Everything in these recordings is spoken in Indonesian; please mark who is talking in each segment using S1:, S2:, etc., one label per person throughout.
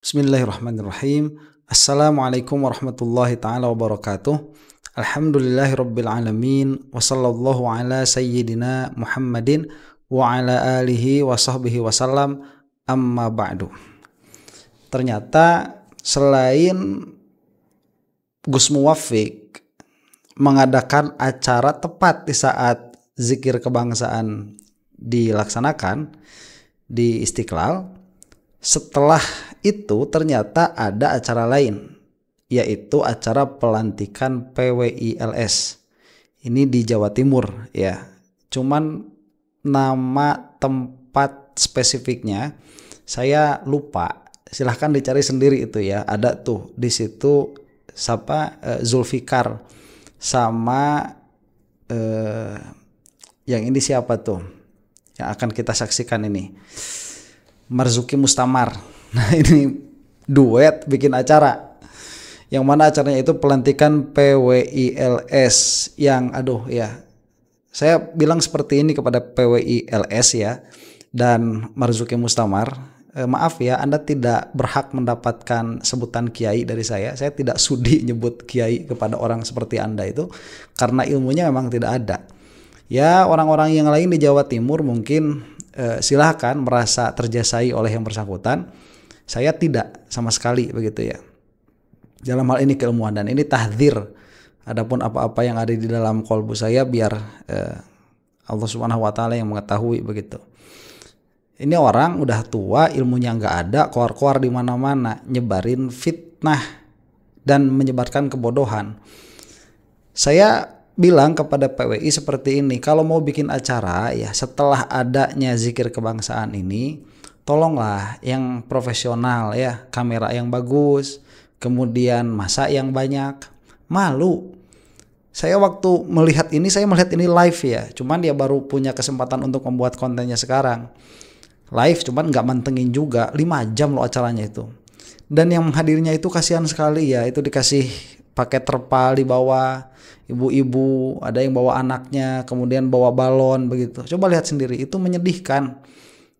S1: Bismillahirrahmanirrahim. Assalamualaikum warahmatullahi ta'ala wabarakatuh. Alhamdulillahirabbil alamin wa sallallahu ala sayyidina Muhammadin wa ala alihi wa sahbihi wasallam, amma ba'du. Ternyata selain Gus Muwaffiq mengadakan acara tepat di saat zikir kebangsaan dilaksanakan di Istiqlal, setelah itu ternyata ada acara lain, yaitu acara pelantikan PWILS. Ini di Jawa Timur ya. Cuman nama tempat spesifiknya saya lupa. Silahkan dicari sendiri itu ya. Ada tuh di situ Zulfikar sama yang ini siapa tuh? Yang akan kita saksikan ini. Marzuki Mustamar. Nah, ini duet bikin acara. Yang mana acaranya itu pelantikan PWILS yang saya bilang seperti ini kepada PWILS ya dan Marzuki Mustamar, maaf ya, Anda tidak berhak mendapatkan sebutan kiai dari saya. Saya tidak sudi nyebut kiai kepada orang seperti Anda itu karena ilmunya memang tidak ada. Ya, orang-orang yang lain di Jawa Timur mungkin silahkan merasa terjasai oleh yang bersangkutan. Saya tidak sama sekali begitu ya. Dalam hal ini keilmuan, dan ini tahdzir. Adapun apa-apa yang ada di dalam kolbu saya biar Allah Subhanahu wa taala yang mengetahui begitu. Ini orang udah tua, ilmunya nggak ada, koar-koar di mana-mana, nyebarin fitnah dan menyebarkan kebodohan. Saya bilang kepada PWI seperti ini, kalau mau bikin acara ya setelah adanya zikir kebangsaan ini, tolonglah yang profesional ya, kamera yang bagus, kemudian masa yang banyak. Malu. Saya waktu melihat ini live ya, cuman dia baru punya kesempatan untuk membuat kontennya sekarang. Live cuman nggak mantengin juga, 5 jam loh acaranya itu. Dan yang menghadirinya itu kasihan sekali ya, itu dikasih pakai terpal di bawah. Ibu-ibu, ada yang bawa anaknya, kemudian bawa balon begitu. Coba lihat sendiri, itu menyedihkan.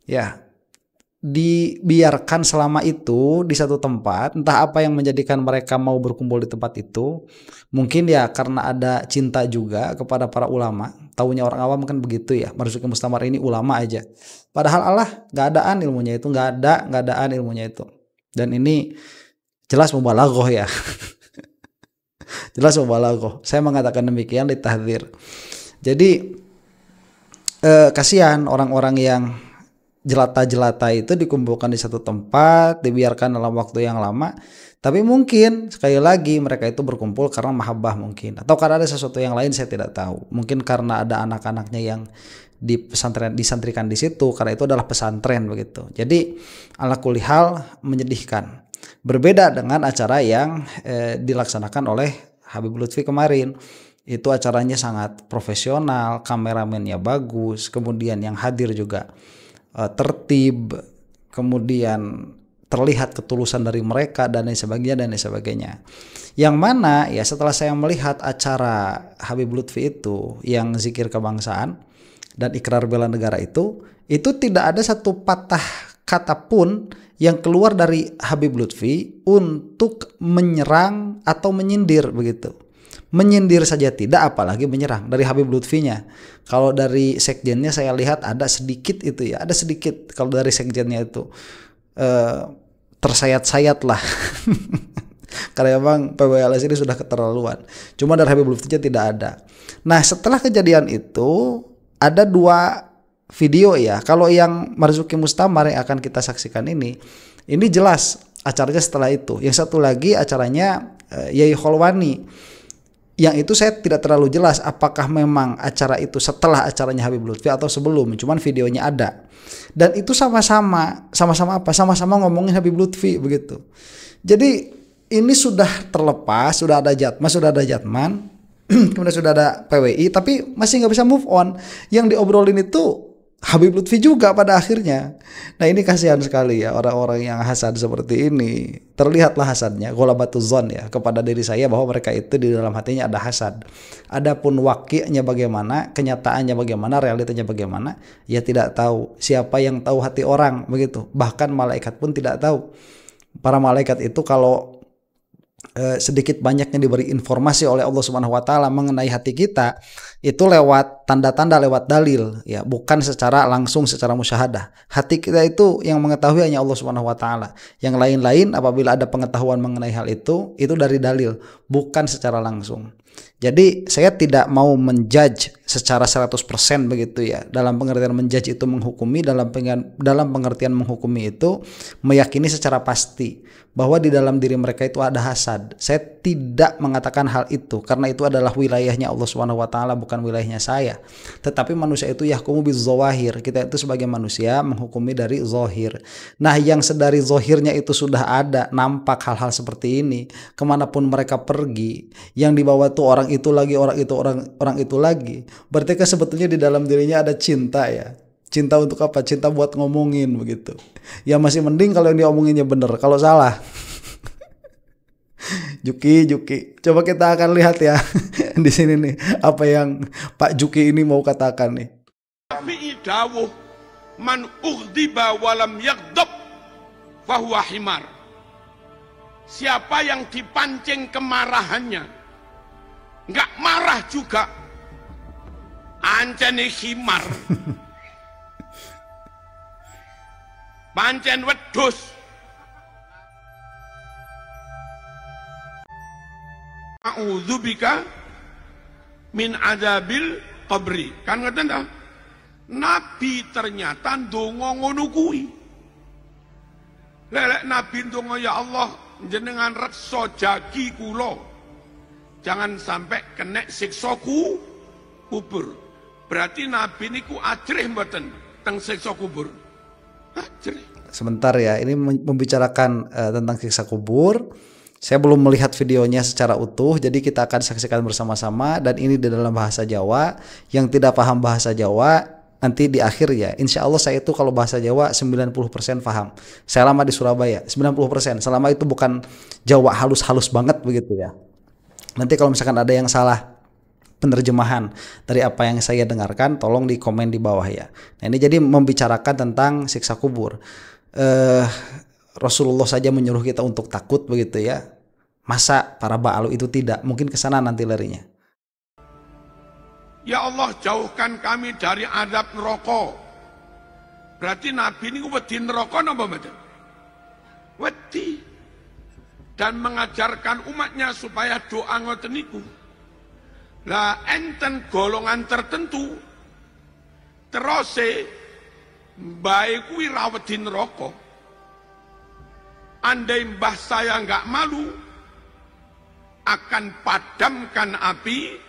S1: Ya, dibiarkan selama itu di satu tempat, entah apa yang menjadikan mereka mau berkumpul di tempat itu. Mungkin ya karena ada cinta juga kepada para ulama. Taunya orang awam kan begitu ya, Marzuki Mustamar ini ulama aja. Padahal Allah nggak adaan ilmunya itu, nggak adaan ilmunya itu. Dan ini jelas mubalaghah ya. Jelas mubalaghah. Saya mengatakan demikian ditahdzir. Jadi kasihan orang-orang yang jelata-jelata itu dikumpulkan di satu tempat, dibiarkan dalam waktu yang lama. Tapi mungkin sekali lagi mereka itu berkumpul karena mahabbah mungkin, atau karena ada sesuatu yang lain, saya tidak tahu. Mungkin karena ada anak-anaknya yang di pesantren disantrikan di situ, karena itu adalah pesantren begitu. Jadi ala kulli hal menyedihkan. Berbeda dengan acara yang dilaksanakan oleh Habib Lutfi kemarin. Itu acaranya sangat profesional, kameramennya bagus, kemudian yang hadir juga tertib, kemudian terlihat ketulusan dari mereka dan lain sebagainya. Yang mana ya setelah saya melihat acara Habib Lutfi itu yang zikir kebangsaan dan ikrar bela negara itu tidak ada satu patah kata pun yang keluar dari Habib Lutfi untuk menyerang atau menyindir begitu. Menyindir saja tidak, apalagi menyerang dari Habib Lutfinya. Kalau dari sekjennya saya lihat ada sedikit itu ya, ada sedikit kalau dari sekjennya itu tersayat-sayat lah. Karena memang PWILS ini sudah keterlaluan. Cuma dari Habib Lutfinya tidak ada. Nah, setelah kejadian itu ada 2 video ya. Kalau yang Marzuki Mustamar yang akan kita saksikan ini jelas acaranya setelah itu. Yang satu lagi acaranya Yai Kholwani. Yang itu saya tidak terlalu jelas apakah memang acara itu setelah acaranya Habib Lutfi atau sebelum. Cuman videonya ada. Dan itu sama-sama apa? Sama-sama ngomongin Habib Lutfi begitu. Jadi ini sudah terlepas, sudah ada Jatman, kemudian sudah ada PWI, tapi masih nggak bisa move on. Yang diobrolin itu Habib Lutfi juga pada akhirnya. Nah, ini kasihan sekali ya orang-orang yang hasad seperti ini. Terlihatlah hasadnya, ghalabatuz zon ya, kepada diri saya bahwa mereka itu di dalam hatinya ada hasad. Adapun waqi'nya bagaimana, kenyataannya bagaimana, realitanya bagaimana, ya tidak tahu. Siapa yang tahu hati orang begitu? Bahkan malaikat pun tidak tahu. para malaikat itu kalau sedikit banyaknya diberi informasi oleh Allah Subhanahu wa taala mengenai hati kita itu lewat tanda-tanda, lewat dalil ya, bukan secara langsung secara musyahadah. Hati kita itu yang mengetahui hanya Allah Subhanahu wa taala. Yang lain-lain apabila ada pengetahuan mengenai hal itu dari dalil, bukan secara langsung. Jadi saya tidak mau menjudge secara 100% begitu ya. Dalam pengertian menjudge itu menghukumi, dalam pengertian menghukumi itu meyakini secara pasti bahwa di dalam diri mereka itu ada hasad. Saya tidak mengatakan hal itu karena itu adalah wilayahnya Allah Subhanahu wa taala, bukan wilayahnya saya. Tetapi manusia itu yahkumu bizzawahir. Kita itu sebagai manusia menghukumi dari zahir. Nah, yang sedari zahirnya itu sudah ada nampak hal-hal seperti ini, kemanapun mereka pergi, yang dibawa tuh orang itu lagi, orang itu lagi. Berarti kan sebetulnya di dalam dirinya ada cinta ya. Cinta untuk apa? Cinta buat ngomongin begitu. Ya masih mending kalau yang diomonginnya bener. Kalau salah, Juki. Coba kita akan lihat ya di sini nih apa yang Pak Juki ini mau katakan nih.
S2: Dawuh man ughdiba walam yaghdab fahuwa himar. Siapa yang dipancing kemarahannya nggak marah juga, ancene himar. Pancen wedhus. A'udzubika min adzabil qabri. Kan ngeten ta? Nabi ternyata ndonga ngono kuwi. Lelek Nabi ndonga, ya Allah jenengan reksa jagi kula. Jangan sampai kena siksa kubur. Berarti Nabi niku ajrih mboten teng siksa kubur?
S1: Sebentar ya, ini membicarakan tentang siksa kubur. Saya belum melihat videonya secara utuh, jadi kita akan saksikan bersama-sama. Dan ini di dalam bahasa Jawa. Yang tidak paham bahasa Jawa, nanti di akhir ya, insya Allah saya itu kalau bahasa Jawa 90% paham. Saya lama di Surabaya, 90%. Selama itu bukan Jawa halus-halus banget begitu ya. Nanti kalau misalkan ada yang salah penerjemahan dari apa yang saya dengarkan, tolong di komen di bawah ya. Nah, ini jadi membicarakan tentang siksa kubur. Rasulullah saja menyuruh kita untuk takut begitu ya. Masa para ba'alu itu tidak? Mungkin kesana nanti larinya.
S2: Ya Allah, jauhkan kami dari azab neraka. Berarti Nabi ini wedi neraka napa mboten? Wedi. Dan mengajarkan umatnya supaya doa ngoten niku. Lah enten golongan tertentu terose bae kuwi ra wedi neraka. Andai mbah saya nggak malu akan padamkan api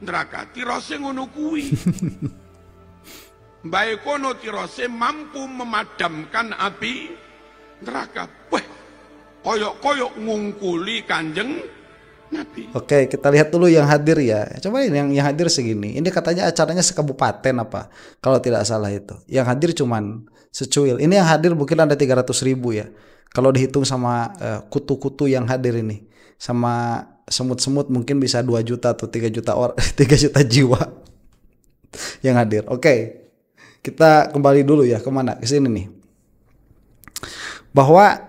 S2: neraka. Tirose ngono kuwi. Bae kono tirose mampu memadamkan api neraka. Wah, koyok-koyok ngungkuli Kanjeng Nabi.
S1: Oke, kita lihat dulu yang hadir ya. Coba ini yang hadir segini. Ini katanya acaranya sekabupaten apa? Kalau tidak salah itu. Yang hadir cuman secuil. Ini yang hadir mungkin ada 300.000 ya. Kalau dihitung sama kutu-kutu yang hadir ini, sama semut-semut mungkin bisa 2 juta atau 3 juta orang, 3 juta jiwa yang hadir. Oke, kita kembali dulu ya, kemana? Ke sini nih. Bahwa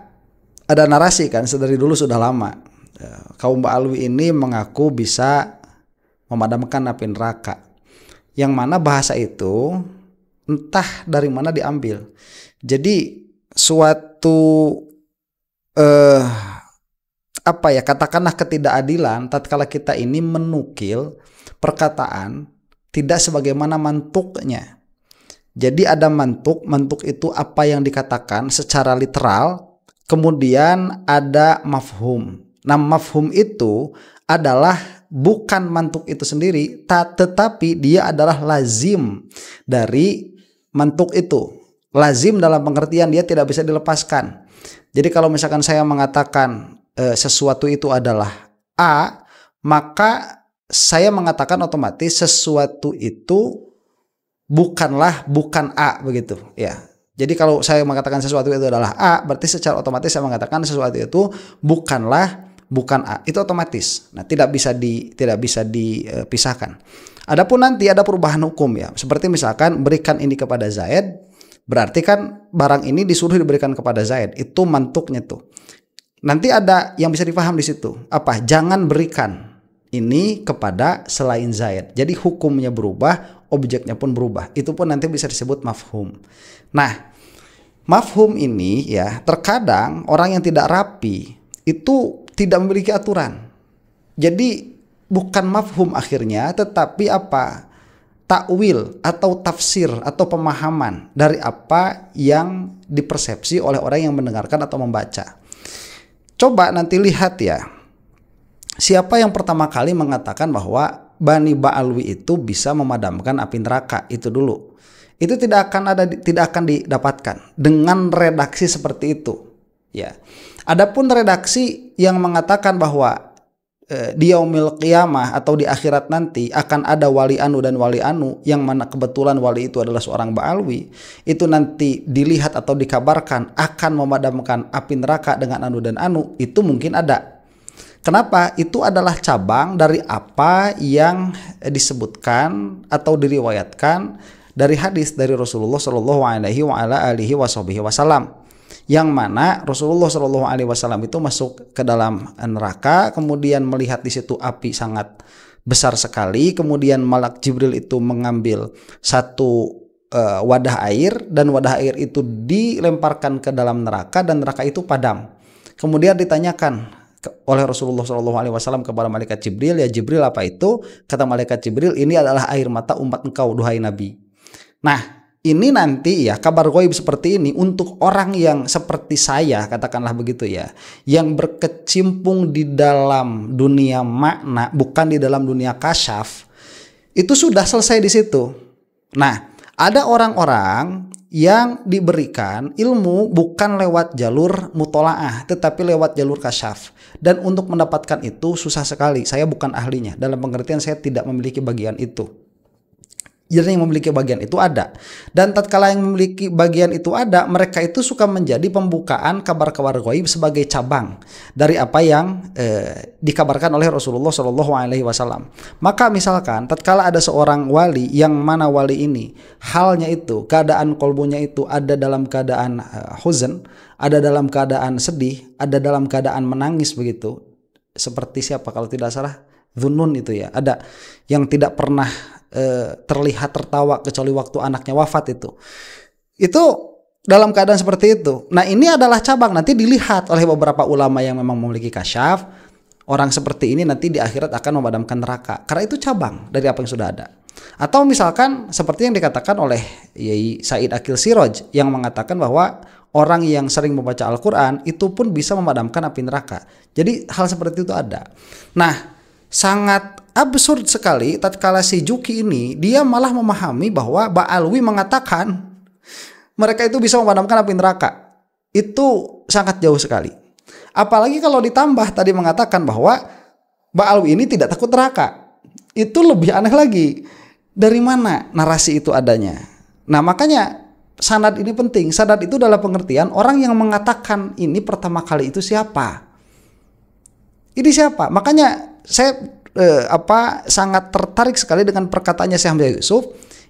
S1: ada narasi kan, sedari dulu sudah lama. Kaum Ba'alwi ini mengaku bisa memadamkan api neraka. Yang mana bahasa itu entah dari mana diambil. Jadi suatu katakanlah ketidakadilan tatkala kita ini menukil perkataan tidak sebagaimana mantuknya. Jadi ada mantuk itu apa yang dikatakan secara literal, kemudian ada mafhum. Nah, mafhum itu adalah bukan mantuk itu sendiri, tetapi dia adalah lazim dari mantuk itu. Lazim dalam pengertian dia tidak bisa dilepaskan. Jadi kalau misalkan saya mengatakan sesuatu itu adalah A, maka saya mengatakan otomatis sesuatu itu bukan A begitu ya. Jadi kalau saya mengatakan sesuatu itu adalah A, berarti secara otomatis saya mengatakan sesuatu itu bukan A. Itu otomatis. Nah, tidak bisa dipisahkan. Adapun nanti ada perubahan hukum ya. Seperti misalkan berikan ini kepada Zaid, Berarti kan barang ini disuruh diberikan kepada Zaid. Itu mantuknya tuh. Nanti ada yang bisa dipaham di situ. Apa? Jangan berikan ini kepada selain Zaid. Jadi hukumnya berubah, objeknya pun berubah. Itu pun nanti bisa disebut mafhum. Nah, mafhum ini ya, terkadang orang yang tidak rapi itu tidak memiliki aturan. Jadi bukan mafhum akhirnya, tetapi apa? Takwil atau tafsir atau pemahaman dari apa yang dipersepsi oleh orang yang mendengarkan atau membaca. Coba nanti lihat ya, siapa yang pertama kali mengatakan bahwa Bani Ba'alwi itu bisa memadamkan api neraka? Itu dulu. Itu tidak akan didapatkan dengan redaksi seperti itu. Ya. Adapun redaksi yang mengatakan bahwa di yaumil qiyamah atau di akhirat nanti akan ada wali anu dan wali anu, yang mana kebetulan wali itu adalah seorang Ba'alwi, itu nanti dilihat atau dikabarkan akan memadamkan api neraka dengan anu dan anu, itu mungkin ada. Kenapa? Itu adalah cabang dari apa yang disebutkan atau diriwayatkan dari hadis dari Rasulullah Shallallahu Alaihi Wasallam, yang mana Rasulullah Shallallahu Alaihi Wasallam itu masuk ke dalam neraka, kemudian melihat di situ api sangat besar sekali, kemudian malak Jibril itu mengambil satu wadah air, dan wadah air itu dilemparkan ke dalam neraka dan neraka itu padam. Kemudian ditanyakan oleh Rasulullah Shallallahu Alaihi Wasallam kepada malaikat Jibril, ya Jibril apa itu? Kata malaikat Jibril, ini adalah air mata umat engkau duhai Nabi. Nah, ini nanti ya, kabar ghaib seperti ini untuk orang yang seperti saya, katakanlah begitu ya, yang berkecimpung di dalam dunia makna, bukan di dalam dunia kasyaf, itu sudah selesai di situ. Nah, ada orang-orang yang diberikan ilmu bukan lewat jalur mutolaah, tetapi lewat jalur kasyaf. Dan untuk mendapatkan itu susah sekali. Saya bukan ahlinya, dalam pengertian saya tidak memiliki bagian itu. Jadi yang memiliki bagian itu ada, dan tatkala yang memiliki bagian itu ada, mereka itu suka menjadi pembukaan kabar-kabar ghaib sebagai cabang dari apa yang dikabarkan oleh Rasulullah Shallallahu Alaihi Wasallam. Maka misalkan tatkala ada seorang wali, yang mana wali ini halnya itu keadaan kolbunya itu ada dalam keadaan huzn, ada dalam keadaan sedih, ada dalam keadaan menangis begitu. Seperti siapa kalau tidak salah? Dhunnun itu ya. Ada yang tidak pernah terlihat tertawa kecuali waktu anaknya wafat itu dalam keadaan seperti itu. Nah, ini adalah cabang, nanti dilihat oleh beberapa ulama yang memang memiliki kasyaf, orang seperti ini nanti di akhirat akan memadamkan neraka, karena itu cabang dari apa yang sudah ada. Atau misalkan seperti yang dikatakan oleh Yai Said Akil Siroj, yang mengatakan bahwa orang yang sering membaca Al-Quran itu pun bisa memadamkan api neraka. Jadi hal seperti itu ada. Nah, sangat absurd sekali tatkala si Juki ini dia malah memahami bahwa Ba'alwi mengatakan mereka itu bisa memadamkan api neraka. Itu sangat jauh sekali. Apalagi kalau ditambah tadi mengatakan bahwa Ba'alwi ini tidak takut neraka. Itu lebih aneh lagi. Dari mana narasi itu adanya? Nah, makanya sanad ini penting. Sanad itu dalam pengertian orang yang mengatakan ini pertama kali itu siapa? Ini siapa? Makanya saya sangat tertarik sekali dengan perkataannya Syekh Hamzah Yusuf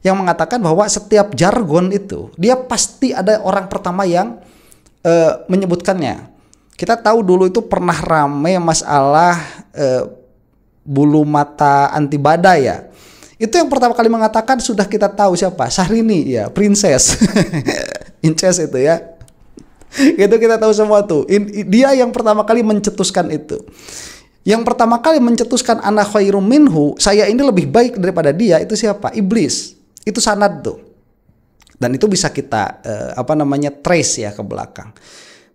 S1: yang mengatakan bahwa setiap jargon itu dia pasti ada orang pertama yang menyebutkannya. Kita tahu dulu itu pernah ramai masalah bulu mata anti badai ya. Itu yang pertama kali mengatakan sudah kita tahu siapa? Syahrini ya, princess. Inces itu ya. Itu kita tahu semua tuh. Dia yang pertama kali mencetuskan itu. Yang pertama kali mencetuskan ana khairum minhu, saya ini lebih baik daripada dia, itu siapa? Iblis. Itu sanad tuh. Dan itu bisa kita trace ya ke belakang.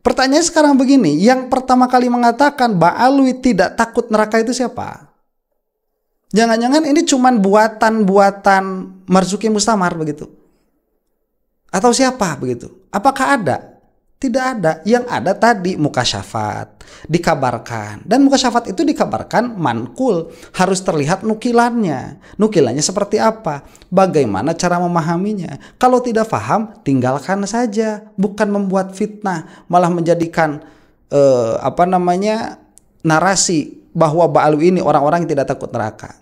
S1: Pertanyaan sekarang begini, yang pertama kali mengatakan Ba'alwi tidak takut neraka itu siapa? Jangan-jangan ini cuman buatan-buatan Marzuki Mustamar begitu? Atau siapa begitu? Apakah ada? Tidak ada. Yang ada tadi mukasyafat dikabarkan, dan mukasyafat itu dikabarkan manqul, harus terlihat nukilannya. Nukilannya seperti apa? Bagaimana cara memahaminya? Kalau tidak paham, tinggalkan saja, bukan membuat fitnah, malah menjadikan narasi bahwa Ba'alwi ini orang-orang yang tidak takut neraka.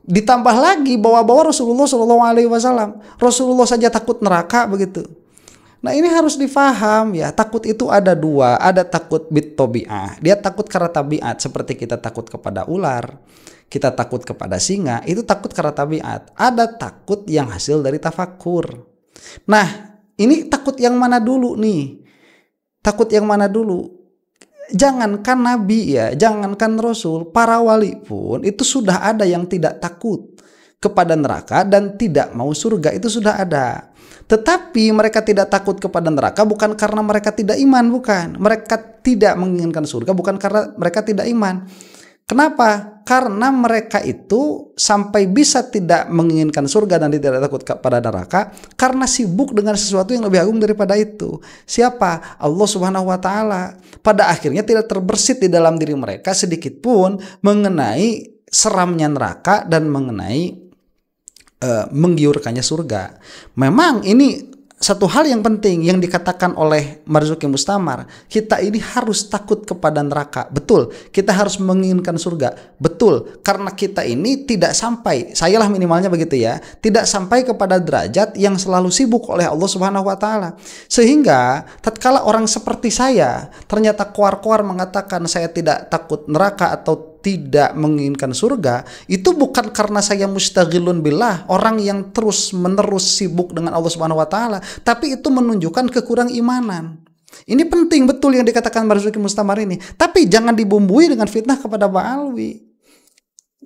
S1: Ditambah lagi bahwa Rasulullah SAW, Rasulullah saja takut neraka begitu. Nah ini harus difaham ya, takut itu ada dua, ada takut bit tobi'ah, dia takut karena tabiat, seperti kita takut kepada ular, kita takut kepada singa, itu takut karena tabiat. Ada takut yang hasil dari tafakur. Nah ini takut yang mana dulu nih? Takut yang mana dulu? Jangankan Nabi ya, jangankan Rasul, para wali pun itu sudah ada yang tidak takut kepada neraka dan tidak mau surga, itu sudah ada. Tetapi mereka tidak takut kepada neraka bukan karena mereka tidak iman, bukan. Mereka tidak menginginkan surga bukan karena mereka tidak iman. Kenapa? Karena mereka itu sampai bisa tidak menginginkan surga dan tidak takut kepada neraka karena sibuk dengan sesuatu yang lebih agung daripada itu. Siapa? Allah Subhanahu wa taala. Pada akhirnya tidak terbersit di dalam diri mereka sedikit pun mengenai seramnya neraka dan mengenai menggiurkannya surga. Memang ini satu hal yang penting yang dikatakan oleh Marzuki Mustamar, kita ini harus takut kepada neraka, betul. Kita harus menginginkan surga, betul. Karena kita ini tidak sampai, sayalah minimalnya begitu ya, tidak sampai kepada derajat yang selalu sibuk oleh Allah Subhanahu wa taala. Sehingga tatkala orang seperti saya ternyata koar-koar mengatakan saya tidak takut neraka atau tidak menginginkan surga, itu bukan karena saya mustaghilun billah, orang yang terus menerus sibuk dengan Allah Subhanahu wa taala, tapi itu menunjukkan kekurang imanan. Ini penting betul yang dikatakan Marzuki Mustamar ini, tapi jangan dibumbui dengan fitnah kepada Ba'alwi.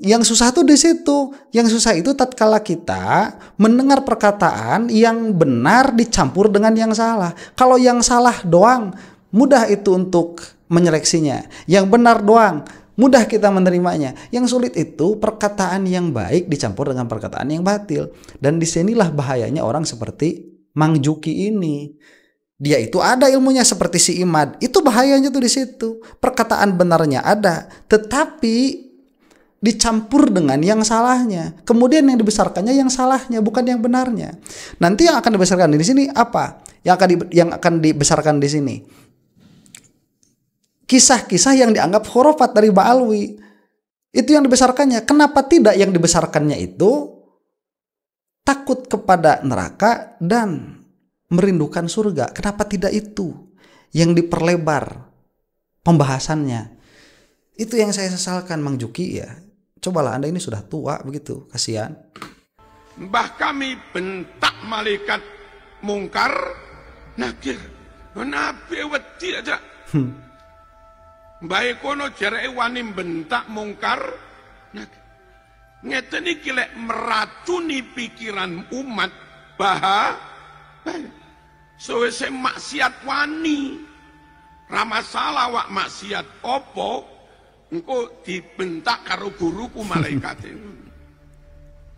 S1: Yang susah tuh di situ. Yang susah itu tatkala kita mendengar perkataan yang benar dicampur dengan yang salah. Kalau yang salah doang mudah itu untuk menyeleksinya, yang benar doang mudah kita menerimanya. Yang sulit itu perkataan yang baik dicampur dengan perkataan yang batil. Dan disinilah bahayanya orang seperti Mang Juki ini. Dia itu ada ilmunya seperti si Imad. Itu bahayanya tuh di situ. Perkataan benarnya ada, tetapi dicampur dengan yang salahnya. Kemudian yang dibesarkannya yang salahnya, bukan yang benarnya. Nanti yang akan dibesarkan di sini apa? Yang akan dibesarkan di sini kisah-kisah yang dianggap khurafat dari Ba'alwi. Itu yang dibesarkannya. Kenapa tidak yang dibesarkannya itu takut kepada neraka dan merindukan surga? Kenapa tidak itu yang diperlebar pembahasannya? Itu yang saya sesalkan, Mang Juki ya. Cobalah, Anda ini sudah tua begitu, kasihan.
S2: Mbah kami bentak malaikat mungkar nakir. Nabi wedi aja. Baik kono jarake wani bentak mungkar. Nah, ngeten iki lek meracuni pikiran umat bahaya. Sewise maksiat wani. Ra masalah wak maksiat opo engko dibentak karo guruku malaikat.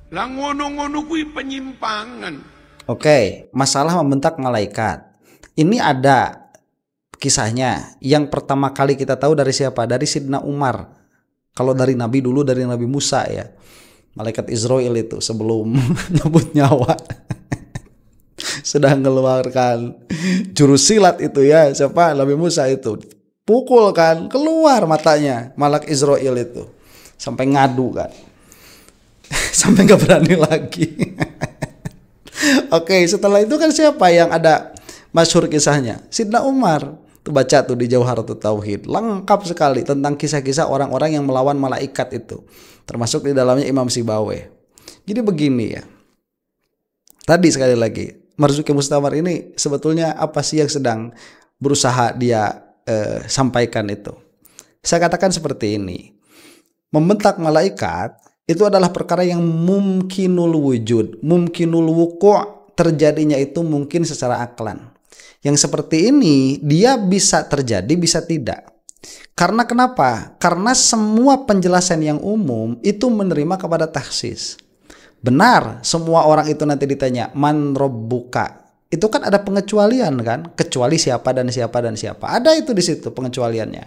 S2: Lah ngono-ngono kuwi penyimpangan.
S1: Oke, masalah membentak malaikat. Ini ada kisahnya. Yang pertama kali kita tahu dari siapa? Dari Sidna Umar. Kalau dari Nabi dulu, dari Nabi Musa ya. Malaikat Israel itu sebelum nyebut nyawa sedang mengeluarkan jurus silat itu ya. Siapa? Nabi Musa itu. Pukul kan, keluar matanya Malaikat Israel itu. Sampai ngadu kan. Sampai gak berani lagi. Oke, setelah itu kan siapa yang ada masyhur kisahnya? Sidna Umar. Tuh baca tuh di Jauharatul Tauhid, lengkap sekali tentang kisah-kisah orang-orang yang melawan malaikat itu, termasuk di dalamnya Imam Sibawayh. Jadi begini ya, tadi sekali lagi Marzuki Mustamar ini sebetulnya apa sih yang sedang berusaha dia sampaikan itu? Saya katakan seperti ini, membentak malaikat itu adalah perkara yang mumkinul wujud, mumkinul wuku', terjadinya itu mungkin secara aklan. Yang seperti ini dia bisa terjadi, bisa tidak. Karena kenapa? Karena semua penjelasan yang umum itu menerima kepada taksis. Benar, semua orang itu nanti ditanya man robbuka. Itu kan ada pengecualian kan? Kecuali siapa dan siapa dan siapa. Ada itu di situ pengecualiannya.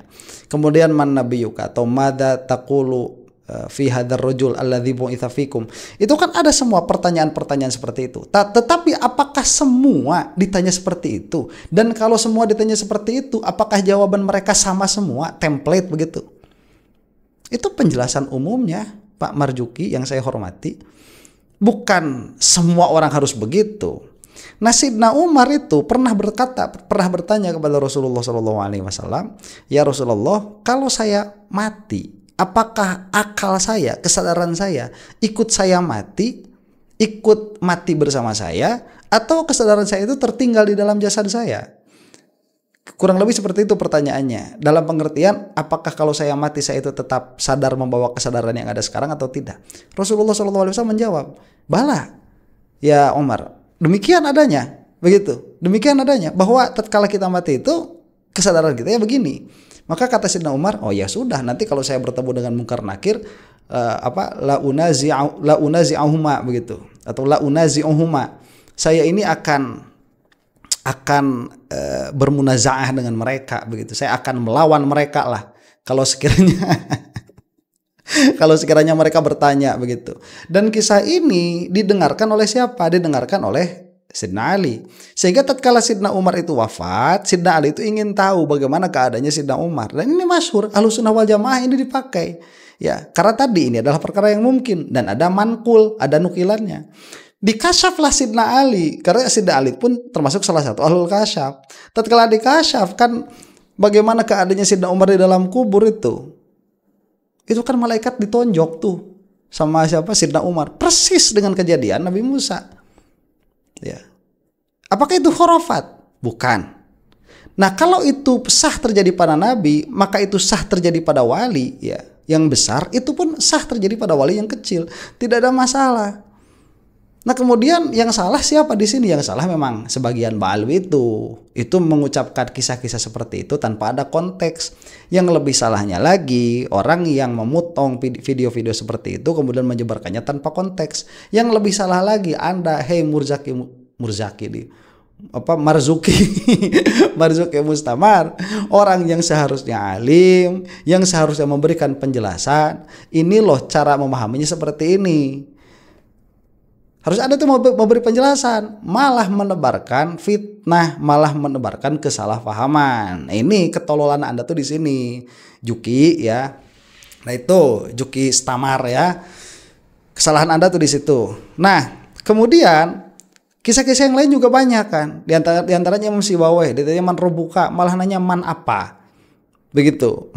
S1: Kemudian man nabiyuka atau madza taqulu fi hadzal rajul alladzi bu'itsa fikum. Itu kan ada semua pertanyaan-pertanyaan seperti itu. Tetapi apakah semua ditanya seperti itu? Dan kalau semua ditanya seperti itu, apakah jawaban mereka sama semua, template begitu? Itu penjelasan umumnya Pak Marzuki yang saya hormati. Bukan semua orang harus begitu. Nah, Sidna Umar itu pernah bertanya kepada Rasulullah SAW, ya Rasulullah, kalau saya mati, apakah akal saya, kesadaran saya ikut mati bersama saya, atau kesadaran saya itu tertinggal di dalam jasad saya? Kurang lebih seperti itu pertanyaannya. Dalam pengertian, apakah kalau saya mati saya itu tetap sadar membawa kesadaran yang ada sekarang atau tidak? Rasulullah SAW menjawab, bala, ya Umar, demikian adanya, begitu. Demikian adanya, bahwa tatkala kita mati itu kesadaran kita ya begini. Maka kata Sidna Umar, oh ya sudah, nanti kalau saya bertemu dengan Munkar Nakir, la unazi'ahuma begitu, atau la unazi'uhuma. Saya ini akan bermunazaah dengan mereka begitu. Saya akan melawan mereka lah kalau sekiranya mereka bertanya begitu. Dan kisah ini didengarkan oleh siapa? Didengarkan oleh Sidna Ali. Sehingga tatkala Sidna Umar itu wafat, Sidna Ali itu ingin tahu bagaimana keadaannya Sidna Umar. Dan ini masyhur, Ahlussunnah wal Jamaah ini dipakai. Ya, karena tadi ini adalah perkara yang mungkin dan ada manqul, ada nukilannya. Dikasyaflah Sidna Ali, karena Sidna Ali pun termasuk salah satu ahlul kasyaf. Tatkala dikasyaf kan bagaimana keadaannya Sidna Umar di dalam kubur itu kan malaikat ditonjok tuh sama siapa? Sidna Umar, persis dengan kejadian Nabi Musa. Ya, apakah itu khurafat? Bukan. Nah, kalau itu sah terjadi pada Nabi, maka itu sah terjadi pada wali, ya, yang besar itu pun sah terjadi pada wali yang kecil, tidak ada masalah. Nah, kemudian yang salah siapa di sini? Yang salah memang sebagian Ba'alwi itu mengucapkan kisah-kisah seperti itu tanpa ada konteks. Yang lebih salahnya lagi orang yang memotong video-video seperti itu kemudian menyebarkannya tanpa konteks. Yang lebih salah lagi Anda, hei Marzuki Mustamar, orang yang seharusnya alim, yang seharusnya memberikan penjelasan. Ini loh cara memahaminya seperti ini. Harus ada tuh memberi penjelasan, malah menebarkan fitnah, malah menebarkan kesalahpahaman. Nah, ini ketololan Anda tuh di sini, Juki ya. Nah itu Juki Stamar ya. Kesalahan Anda tuh di situ. Nah, kemudian kisah-kisah yang lain juga banyak kan. Di antaranya Imam Sibawayh, ditanya man robuka, malah nanya man apa. Begitu.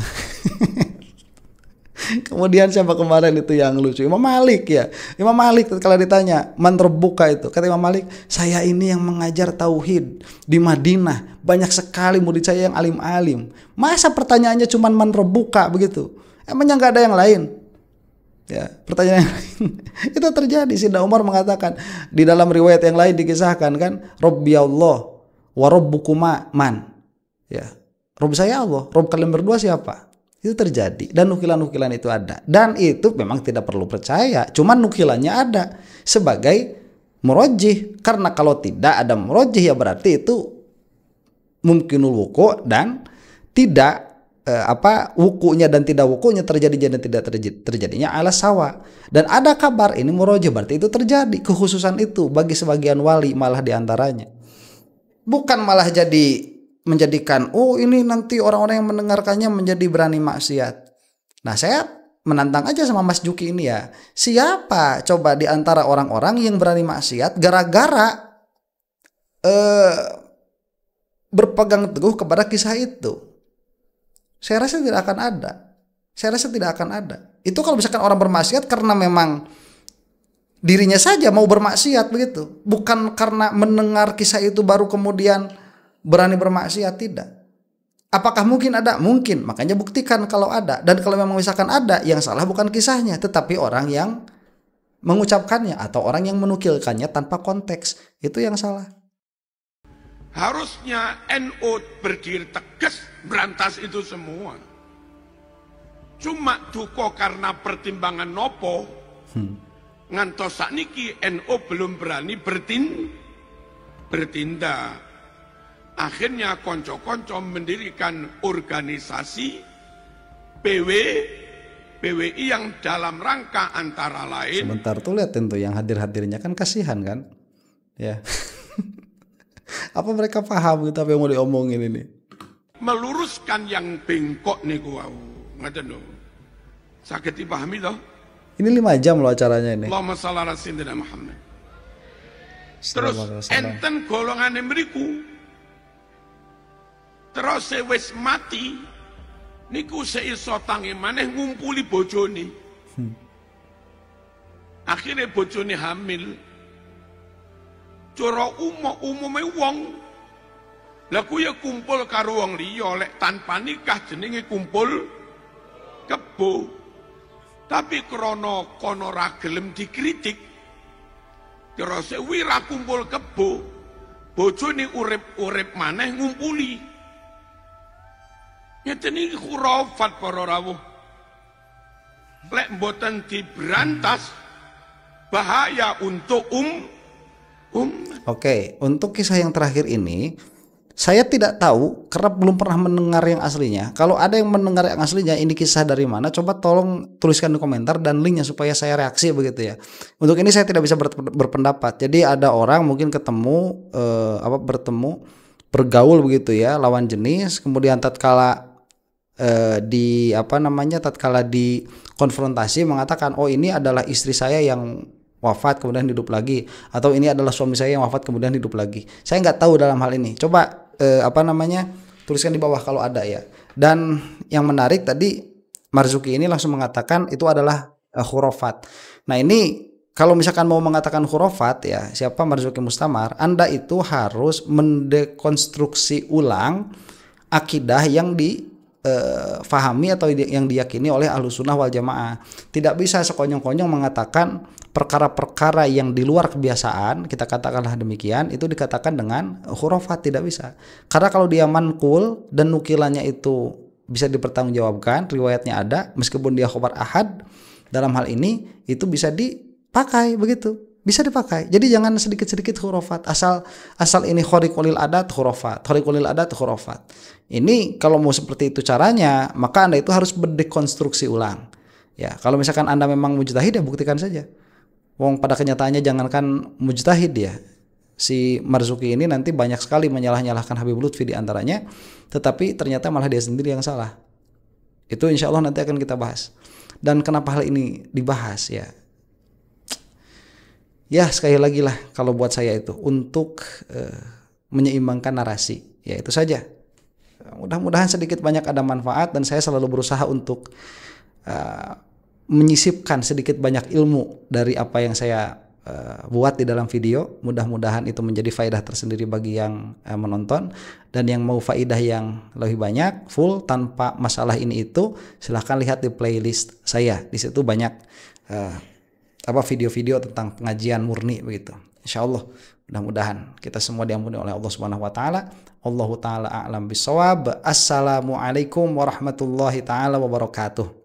S1: Kemudian siapa kemarin itu yang lucu? Imam Malik ya. Imam Malik kalau ditanya man terbuka itu, kata Imam Malik, saya ini yang mengajar tauhid di Madinah, banyak sekali murid saya yang alim-alim. Masa pertanyaannya cuma man terbuka begitu? Emangnya nggak ada yang lain? Ya, pertanyaan yang lain. Itu terjadi. Sidna Umar mengatakan di dalam riwayat yang lain dikisahkan kan, Rabbi Allah wa rabbukuma man. Ya, Rabb saya Allah, Rabb kalian berdua siapa? Itu terjadi dan nukilan-nukilan itu ada, dan itu memang tidak perlu percaya, cuman nukilannya ada sebagai murajjih, karena kalau tidak ada murajjih ya berarti itu mungkinul wuku' dan tidak wukunya dan tidak wukunya terjadi dan tidak terjadinya ala sawa. Dan ada kabar ini murajjih, berarti itu terjadi kekhususan itu bagi sebagian wali, malah diantaranya bukan malah jadi menjadikan ini nanti orang-orang yang mendengarkannya menjadi berani maksiat. Nah, saya menantang aja sama Mas Juki ini ya. Siapa coba di antara orang-orang yang berani maksiat gara-gara berpegang teguh kepada kisah itu? Saya rasa tidak akan ada. Itu kalau misalkan orang bermaksiat karena memang dirinya saja mau bermaksiat begitu, bukan karena mendengar kisah itu baru kemudian berani bermaksiat, tidak. Apakah mungkin ada? Mungkin. Makanya buktikan kalau ada. Dan kalau memang misalkan ada, yang salah bukan kisahnya, tetapi orang yang mengucapkannya atau orang yang menukilkannya tanpa konteks. Itu yang salah.
S2: Harusnya NU berdiri tegas berantas itu semua. Cuma duko karena pertimbangan nopo ngantos sakniki NU belum berani bertindak. Akhirnya konco-konco mendirikan organisasi PWI yang dalam rangka antara lain.
S1: Sebentar tuh lihat tentu yang hadir-hadirnya kan kasihan kan, ya. Apa mereka paham gitu apa yang mau diomongin ini?
S2: Meluruskan yang bengkok nih gua, ngaten loh. Sakit dipahami loh.
S1: Ini 5 jam loh acaranya ini.
S2: Allahumma shalli ala sayyidina Muhammad. Terus enten golongane mriku terus wis mati niku seiso tangi maneh ngumpuli bojone. Akhirnya bojone hamil. Cara umume wong lha ku ya kumpul karo wong liya lek tanpa nikah jenenge kumpul kebo. Tapi krana kono ra gelem dikritik terus wira kumpul kebo bojone urip maneh ngumpuli. Ngeten iki khurafat para rawuh. Lek mboten diberantas bahaya untuk
S1: Oke, untuk kisah yang terakhir ini saya tidak tahu karena belum pernah mendengar yang aslinya. Kalau ada yang mendengar yang aslinya, ini kisah dari mana? Coba tolong tuliskan di komentar dan linknya supaya saya reaksi begitu ya. Untuk ini saya tidak bisa berpendapat. Jadi ada orang mungkin bergaul begitu ya lawan jenis, kemudian tatkala tatkala dikonfrontasi mengatakan, oh ini adalah istri saya yang wafat kemudian hidup lagi, atau ini adalah suami saya yang wafat kemudian hidup lagi. Saya nggak tahu dalam hal ini. Coba tuliskan di bawah kalau ada ya. Dan yang menarik tadi Marzuki ini langsung mengatakan itu adalah khurafat. Nah ini kalau misalkan mau mengatakan khurafat ya, siapa Marzuki Mustamar, Anda itu harus mendekonstruksi ulang akidah yang difahami atau yang diyakini oleh Ahlussunnah wal Jamaah. Tidak bisa sekonyong-konyong mengatakan perkara-perkara yang di luar kebiasaan, kita katakanlah demikian, itu dikatakan dengan khurafat. Tidak bisa. Karena kalau dia manqul dan nukilannya itu bisa dipertanggungjawabkan, riwayatnya ada, meskipun dia khabar ahad, dalam hal ini itu bisa dipakai begitu. Bisa dipakai. Jadi jangan sedikit-sedikit khurafat. Asal ini khariqul adat khurafat. Khariqul adat khurafat. Ini kalau mau seperti itu caranya, maka Anda itu harus berdekonstruksi ulang. Ya, kalau misalkan Anda memang mujtahid ya buktikan saja. Wong pada kenyataannya jangankan mujtahid ya. Si Marzuki ini nanti banyak sekali menyalah-nyalahkan Habib Lutfi di antaranya, tetapi ternyata malah dia sendiri yang salah. Itu insya Allah nanti akan kita bahas. Dan kenapa hal ini dibahas ya? Ya sekali lagi lah kalau buat saya itu untuk menyeimbangkan narasi. Ya itu saja. Mudah-mudahan sedikit banyak ada manfaat dan saya selalu berusaha untuk menyisipkan sedikit banyak ilmu dari apa yang saya buat di dalam video. Mudah-mudahan itu menjadi faedah tersendiri bagi yang menonton, dan yang mau faedah yang lebih banyak full tanpa masalah ini itu silahkan lihat di playlist saya. Di situ banyak video-video tentang pengajian murni begitu. Insyaallah mudah-mudahan kita semua diampuni oleh Allah Subhanahu wa taala. Allahu taala a'lam bissawab. Assalamualaikum warahmatullahi taala wabarakatuh.